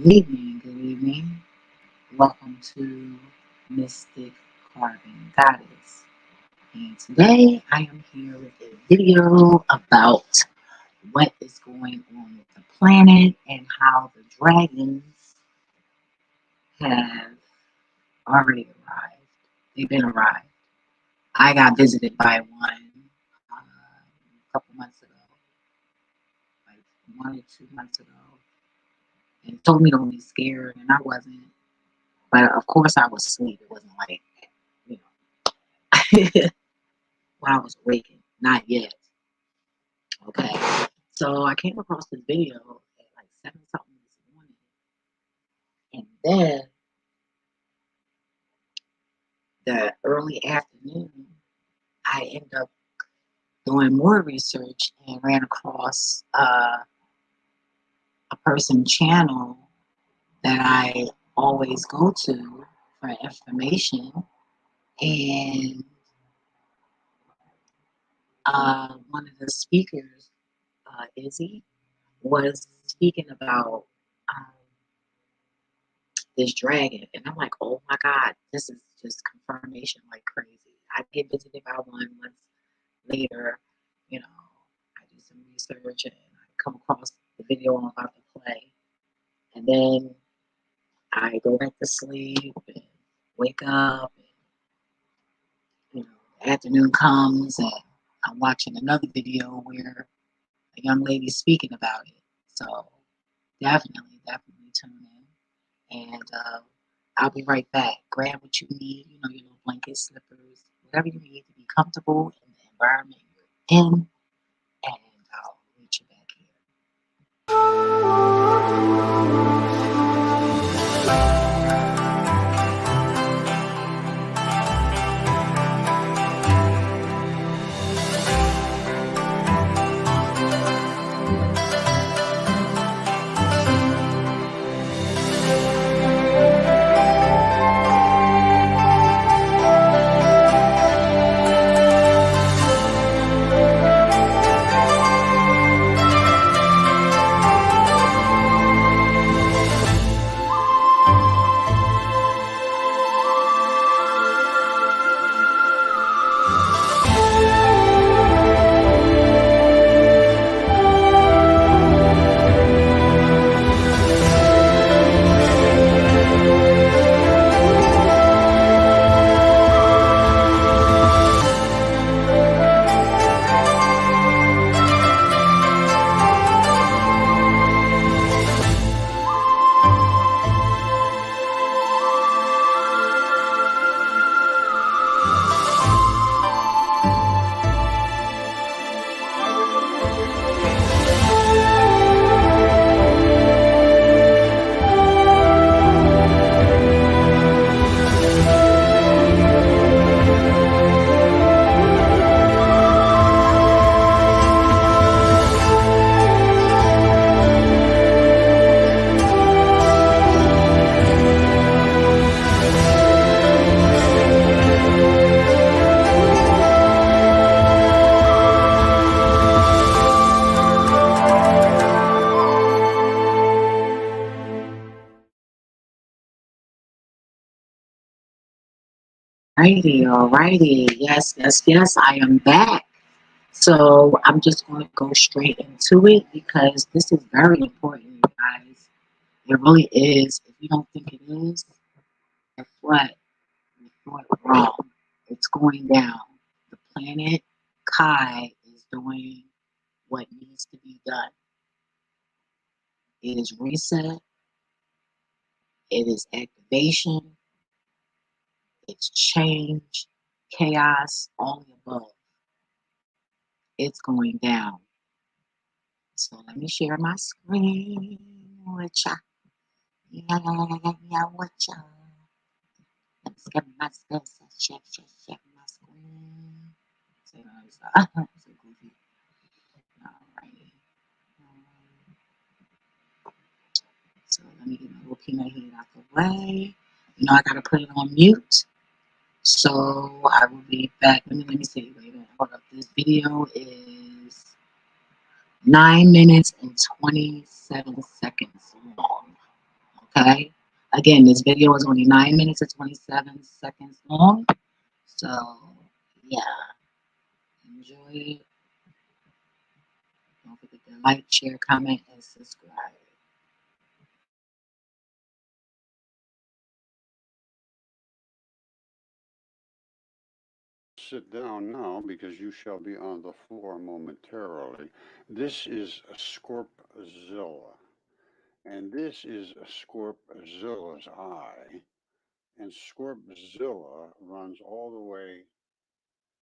Good evening, good evening. Welcome to Mystic Carving Goddess. And today I am here with a video about what is going on with the planet and how the dragons have already arrived. They've been arrived. I got visited by one a couple months ago, like 1 or 2 months ago, and told me don't be scared, and I wasn't. But of course, I was asleep. It wasn't like, you know, when I was awakened. Not yet. Okay. So I came across this video at like 7 something this morning. And then the early afternoon, I ended up doing more research and ran across a person's channel that I always go to for information. And one of the speakers, Izzy, was speaking about um, this dragon, and I'm like, oh my god, this is just confirmation like crazy. I get visited by one months later, you know, I do some research and I come across the video I'm about to play, and then I go back to sleep and wake up, and the afternoon comes and I'm watching another video where a young lady's speaking about it. So definitely tune in. And I'll be right back. Grab what you need, your little blankets, slippers, whatever you need to be comfortable in the environment you're in. And I'll meet you back here. Alrighty. Yes, I am back. So I'm just going to go straight into it because this is very important, you guys. It really is. If you don't think it is, guess what? You're doing it wrong. It's going down. The planet Kai is doing what needs to be done. It is reset. It is activation. It's change, chaos, all the above. It's going down. So let me share my screen with ya. Yeah, with ya. Let's get my steps and check my screen. So, so goofy. Alrighty. So let me get my little peanut head out the way. I gotta put it on mute. So I will be back. Let me see. Wait a minute. Hold up. This video is 9 minutes and 27 seconds long. Okay. Again, this video is only 9 minutes and 27 seconds long. So, yeah, enjoy it. Don't forget to like, share, comment, and subscribe. Sit down now because you shall be on the floor momentarily. This is a Scorpzilla, and this is a Scorpzilla's eye. And Scorpzilla runs all the way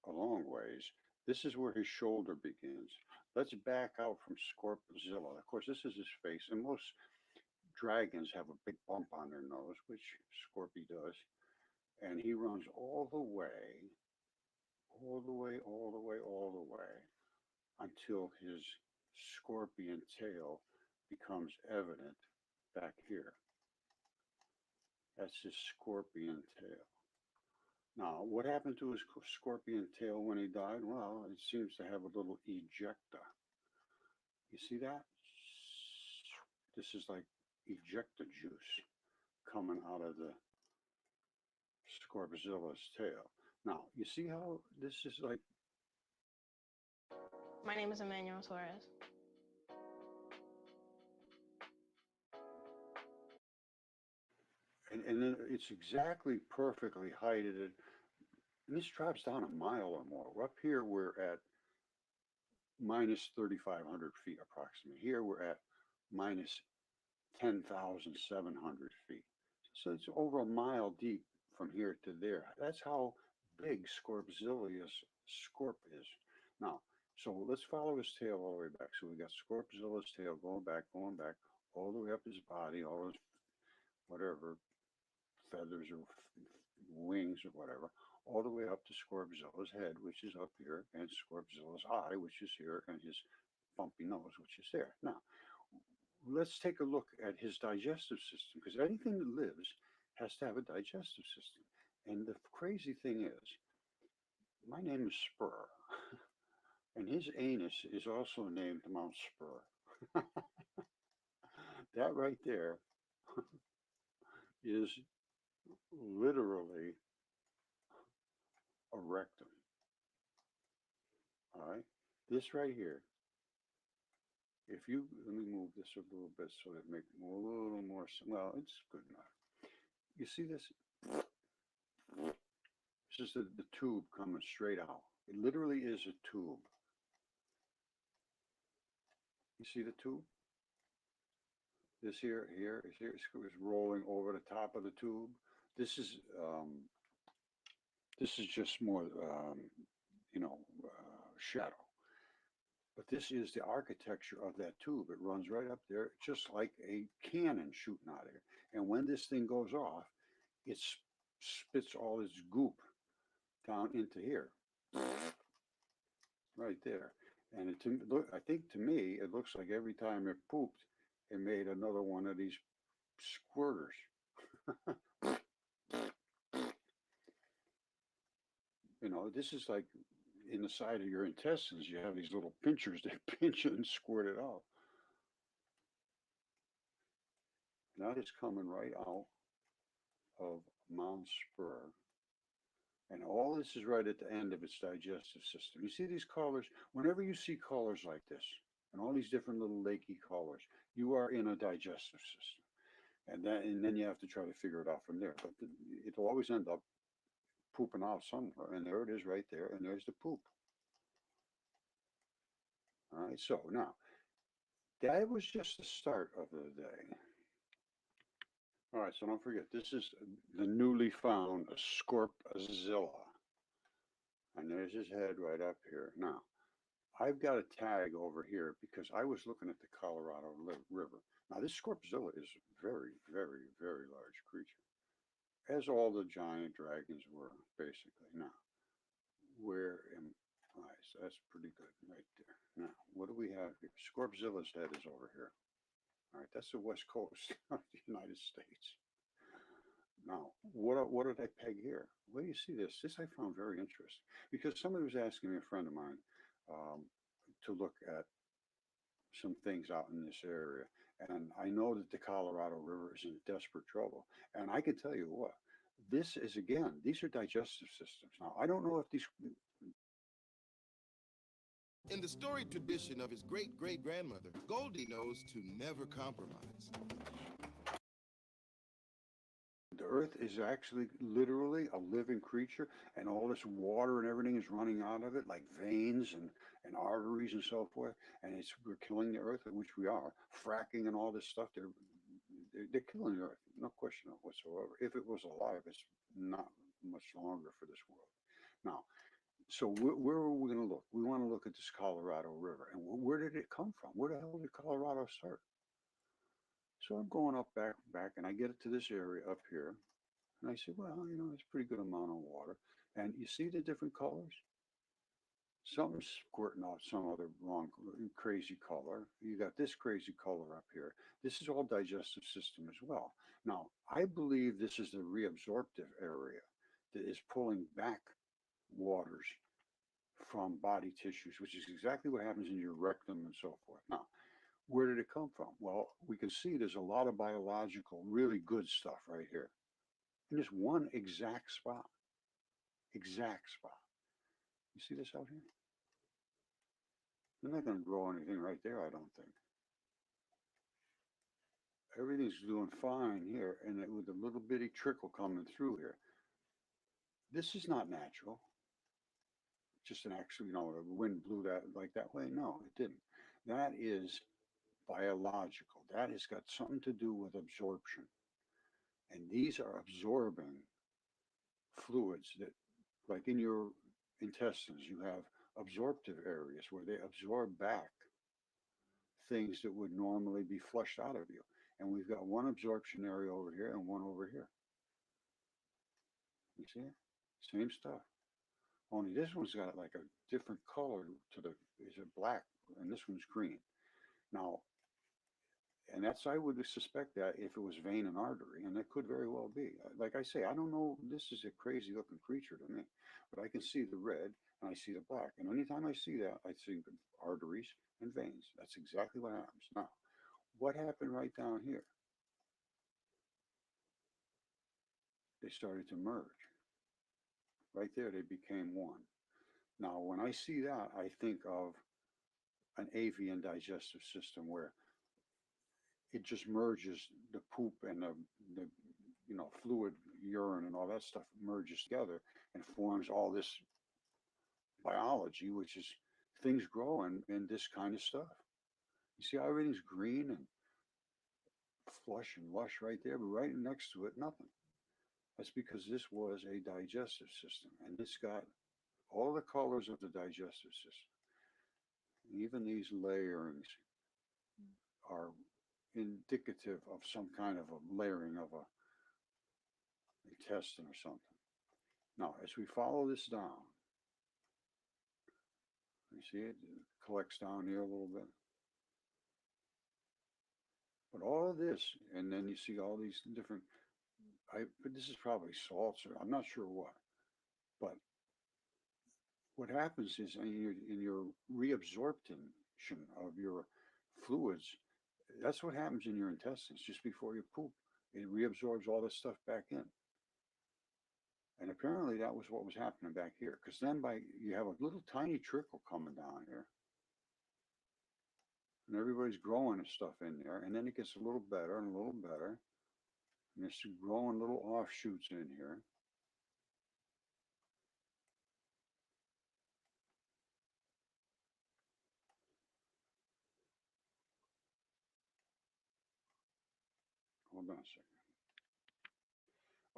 a long ways. This is where his shoulder begins. Let's back out from Scorpzilla. Of course, this is his face, and most dragons have a big bump on their nose, which Scorpy does. And he runs all the way, all the way, all the way, all the way until his scorpion tail becomes evident back here. That's his scorpion tail. Now, what happened to his scorpion tail when he died? Well, it seems to have a little ejecta. You see that? This is like ejecta juice coming out of the Scorpzilla's tail. Now, you see how this is like. My name is Emmanuel Torres. And then it's exactly perfectly heighted. And this drops down a mile or more. Up here, we're at minus 3,500 feet approximately. Here, we're at minus 10,700 feet. So it's over a mile deep from here to there. That's how big Scorpzilla's scorp is. Now, so let's follow his tail all the way back. So we got Scorpzilla's tail going back, all the way up his body, all his whatever feathers or wings or whatever, all the way up to Scorpzilla's head, which is up here, and Scorpzilla's eye, which is here, and his bumpy nose, which is there. Now, let's take a look at his digestive system, because anything that lives has to have a digestive system. And the crazy thing is, my name is Spur, and his anus is also named Mount Spur. That right there is literally a rectum. All right. This right here, if you let me move this a little bit so that it makes a little more. Well, it's good enough. You see this? This is the tube coming straight out. It literally is a tube. You see the tube? This is rolling over the top of the tube. This is um, this is just more shadow. But this is the architecture of that tube. It runs right up there, just like a cannon shooting out of here. And when this thing goes off, it spits all its goop down into here, right there. And I think to me, it looks like every time it pooped, it made another one of these squirters. This is like in the side of your intestines, you have these little pinchers that pinch it and squirt it out. And that is coming right out of Mount Spur. And all this is right at the end of its digestive system. You see these colors? Whenever you see colors like this, and all these different little lakey colors, you are in a digestive system. And then you have to try to figure it out from there. But it'll always end up pooping out somewhere. And there it is right there. And there's the poop. All right. So now, that was just the start of the day. All right. So don't forget, this is the newly found Scorpzilla. And there's his head right up here. Now, I've got a tag over here because I was looking at the Colorado River. Now, this Scorpzilla is a very, very, very large creature, as all the giant dragons were, basically. Now, where am I? So that's pretty good right there. Now, what do we have here? Scorpzilla's head is over here. All right, that's the west coast of the United States. Now, what did I peg here? Where do you see this? This I found very interesting because somebody was asking me, a friend of mine, um, to look at some things out in this area. And I know that the Colorado River is in desperate trouble. And I can tell you what, this is again, these are digestive systems. Now, I don't know if these In the storied tradition of his great great grandmother, Goldie knows to never compromise. the earth is actually literally a living creature, and all this water and everything is running out of it like veins and arteries and so forth, and it's we're killing the earth, which we are. Fracking and all this stuff, they're killing the earth, no question whatsoever. If it was alive, it's not much longer for this world. Now, so where are we going to look? We want to look at this Colorado River, and where did it come from? Where the hell did Colorado start? So I'm going up back, and I get it to this area up here, and I said, well, it's a pretty good amount of water. And you see the different colors? Something's squirting out some other wrong, crazy color. You got this crazy color up here. This is all digestive system as well. Now, I believe this is the reabsorptive area that is pulling back waters from body tissues, which is exactly what happens in your rectum and so forth. Now, where did it come from? Well, we can see there's a lot of biological, really good stuff right here in this one exact spot. Exact spot. You see this out here? They're not going to grow anything right there, I don't think. Everything's doing fine here, and with a little bitty trickle coming through here. This is not natural. Just an actual, the wind blew that like that way. No, it didn't. That is biological. That has got something to do with absorption. And these are absorbing fluids that, like in your intestines, you have absorptive areas where they absorb back things that would normally be flushed out of you. And we've got one absorption area over here and one over here. You see it? Same stuff. Only this one's got like a different color to the, is it black? And this one's green. Now, and that's, I would suspect that if it was vein and artery, and that could very well be. Like I say, I don't know, this is a crazy looking creature to me, but I can see the red and I see the black. And anytime I see that, I see arteries and veins. That's exactly what happens. Now, what happened right down here? They started to merge. Right there, they became one. Now, when I see that, I think of an avian digestive system where it just merges the poop and the fluid, urine, and all that stuff merges together and forms all this biology, which is things growing and this kind of stuff. You see how everything's green and flush and lush right there, but right next to it, nothing. That's because this was a digestive system, and it's got all the colors of the digestive system. Even these layerings are indicative of some kind of a layering of a intestine or something. Now, as we follow this down, you see it collects down here a little bit. But all of this, and then you see all these different, but this is probably salts or I'm not sure what. But what happens is in your reabsorption of your fluids, that's what happens in your intestines just before you poop. It reabsorbs all this stuff back in. And apparently that was what was happening back here. Because then you have a little tiny trickle coming down here. And everybody's growing and stuff in there. And then it gets a little better and a little better. And there's growing little offshoots in here. Hold on a second.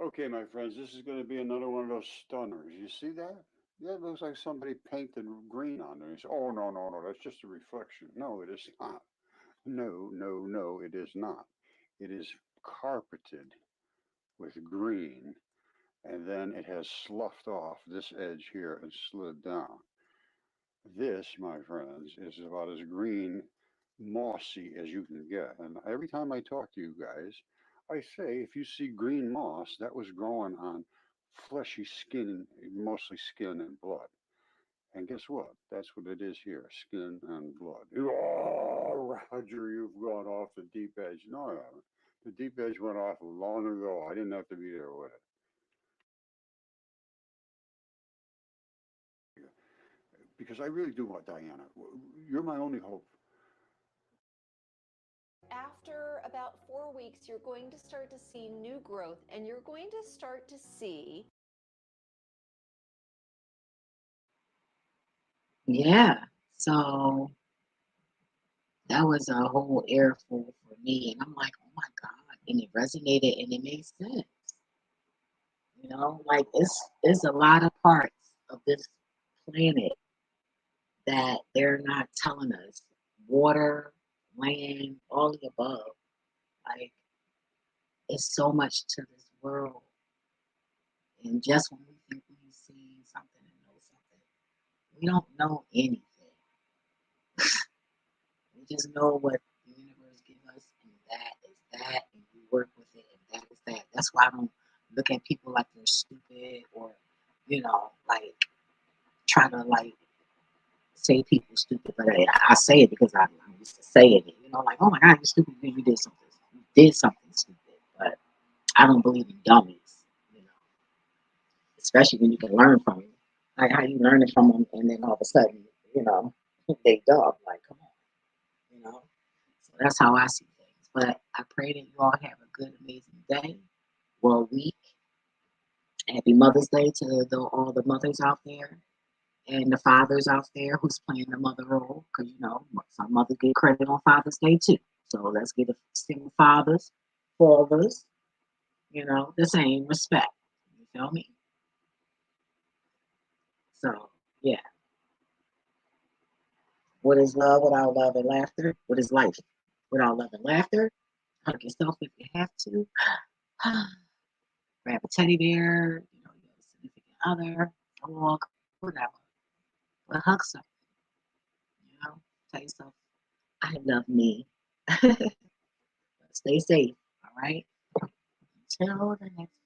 Okay, my friends, this is going to be another one of those stunners. You see that? Yeah, it looks like somebody painted green on there. You say, oh, no, no, no, that's just a reflection. No, it is not. No, no, no, it is not. It is carpeted with green, and then it has sloughed off this edge here and slid down. This, my friends, is about as green, mossy as you can get. And every time I talk to you guys, I say if you see green moss, that was growing on fleshy skin, mostly skin and blood. And guess what? That's what it is here, skin and blood. Oh, Roger, you've gone off the deep edge. No, I haven't. The deep edge went off long ago. I didn't have to be there with it. Because I really do want Diana. You're my only hope. After about 4 weeks, you're going to start to see new growth, and you're going to start to see. Yeah. So that was a whole earful for me. And I'm like, oh my God. And it resonated and it made sense. You know, like it's a lot of parts of this planet that they're not telling us. Water, land, all the above. Like it's so much to this world. And just when we think we've seen something and know something, we don't know anything. We just know what the universe gives us, and that is that, and you work with it, and that is that. That's why I don't look at people like they're stupid or, like try to like say people stupid. But I say it because I'm used to saying it. Like, oh my God, you're stupid because you did something. You did something stupid. But I don't believe in dummies. You know, especially when you can learn from them. Like how you learn it from them, and then all of a sudden, they dumb. Like, come on. So that's how I see things. But I pray that you all have a good, amazing day, well, week. Happy Mother's Day to all the mothers out there and the fathers out there who's playing the mother role. Because, some mothers get credit on Father's Day too. So let's give the same fathers, the same respect. You feel me? So, yeah. What is love without love and laughter? What is life without love and laughter? Hug yourself if you have to. Grab a teddy bear, you have a significant other, a dog, whatever. But hug something, tell yourself, I love me. Stay safe, all right? Until the next